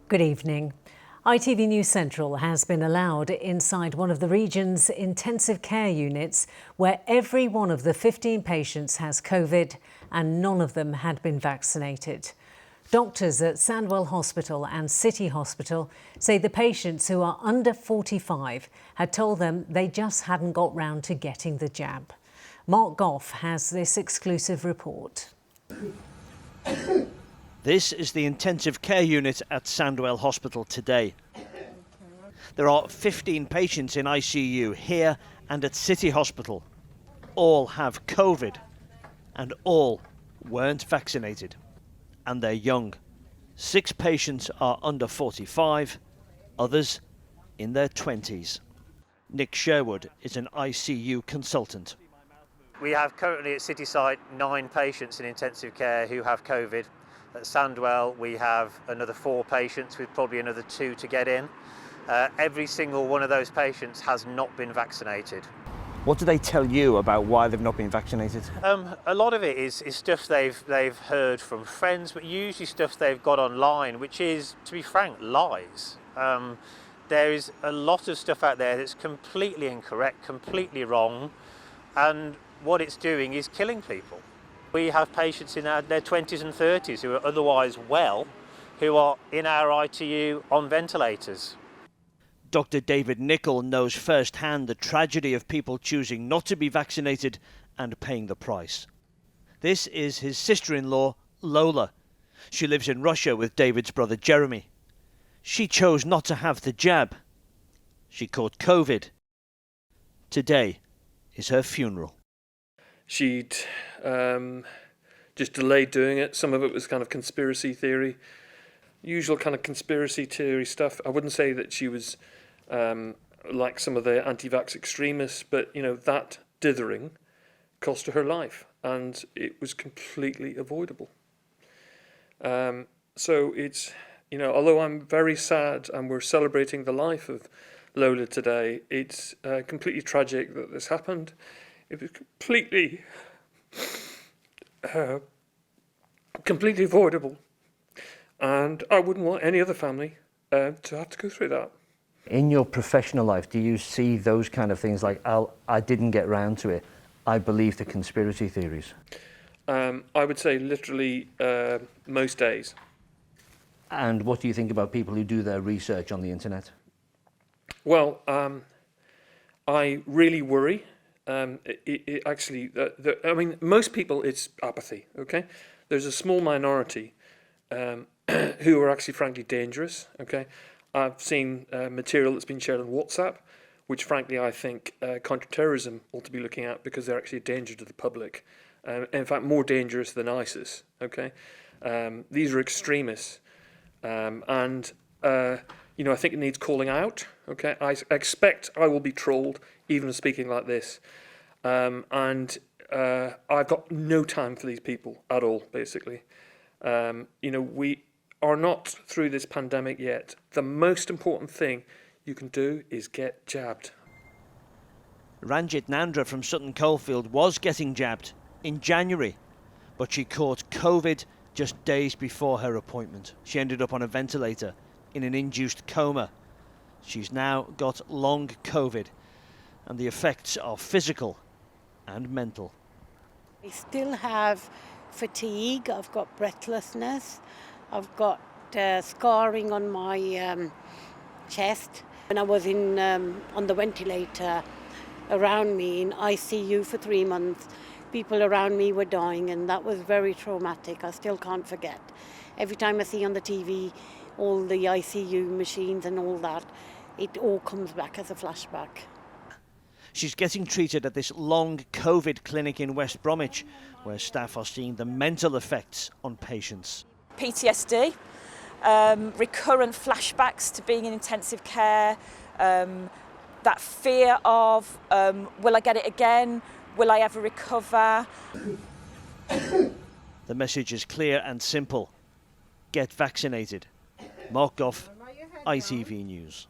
Good evening. ITV News Central has been allowed inside one of the region's intensive care units where every one of the 15 patients has COVID and none of them had been vaccinated. Doctors at Sandwell Hospital and City Hospital say the patients who are under 45 had told them they just hadn't got round to getting the jab. Mark Goff has this exclusive report. This is the intensive care unit at Sandwell Hospital today. There are 15 patients in ICU here and at City Hospital. All have COVID and all weren't vaccinated. And they're young. 6 patients are under 45, others in their 20s. Nick Sherwood is an ICU consultant. We have currently at City site 9 patients in intensive care who have COVID. At Sandwell we have another 4 patients with probably another 2 to get in. Every single one of those patients has not been vaccinated. What do they tell you about why they've not been vaccinated? A lot of it is stuff they've heard from friends, but usually stuff they've got online, which is, to be frank, lies. There is a lot of stuff out there that's completely incorrect, completely wrong, and what it's doing is killing people. We have patients in their 20s and 30s who are otherwise well, who are in our ITU on ventilators. Dr David Nicholl knows firsthand the tragedy of people choosing not to be vaccinated and paying the price. This is his sister-in-law, Lola. She lives in Russia with David's brother Jeremy. She chose not to have the jab. She caught COVID. Today is her funeral. She'd just delayed doing it. Some of it was kind of conspiracy theory, usual kind of conspiracy theory stuff. I wouldn't say that she was like some of the anti-vax extremists, but you know, that dithering cost her her life, and it was completely avoidable. So it's, you know, although I'm very sad and we're celebrating the life of Lola today, it's completely tragic that this happened. It was completely avoidable, and I wouldn't want any other family to have to go through that. In your professional life, do you see those kind of things like, I didn't get round to it, I believe the conspiracy theories? I would say literally most days. And what do you think about people who do their research on the internet? Well, I really worry. I mean, most people, it's apathy, okay? There's a small minority who are actually frankly dangerous, okay? I've seen material that's been shared on WhatsApp, which frankly I think counter-terrorism ought to be looking at, because they're actually a danger to the public. In fact, more dangerous than ISIS, okay? These are extremists, and you know, I think it needs calling out, okay? I expect I will be trolled even speaking like this, and I've got no time for these people at all, basically. You know, we are not through this pandemic yet. The most important thing you can do is get jabbed. Ranjit Nandra from Sutton Coldfield was getting jabbed in January, but she caught COVID just days before her appointment. She ended up on a ventilator in an induced coma. She's now got long COVID, and the effects are physical and mental. I still have fatigue, I've got breathlessness, I've got scarring on my chest. When I was on the ventilator, around me in ICU for 3 months, people around me were dying, and that was very traumatic. I still can't forget. Every time I see on the TV all the ICU machines and all that, it all comes back as a flashback. She's getting treated at this long COVID clinic in West Bromwich, where staff are seeing the mental effects on patients. PTSD, recurrent flashbacks to being in intensive care, that fear of, will I get it again? Will I ever recover? The message is clear and simple. Get vaccinated. Mark Goff, ITV News.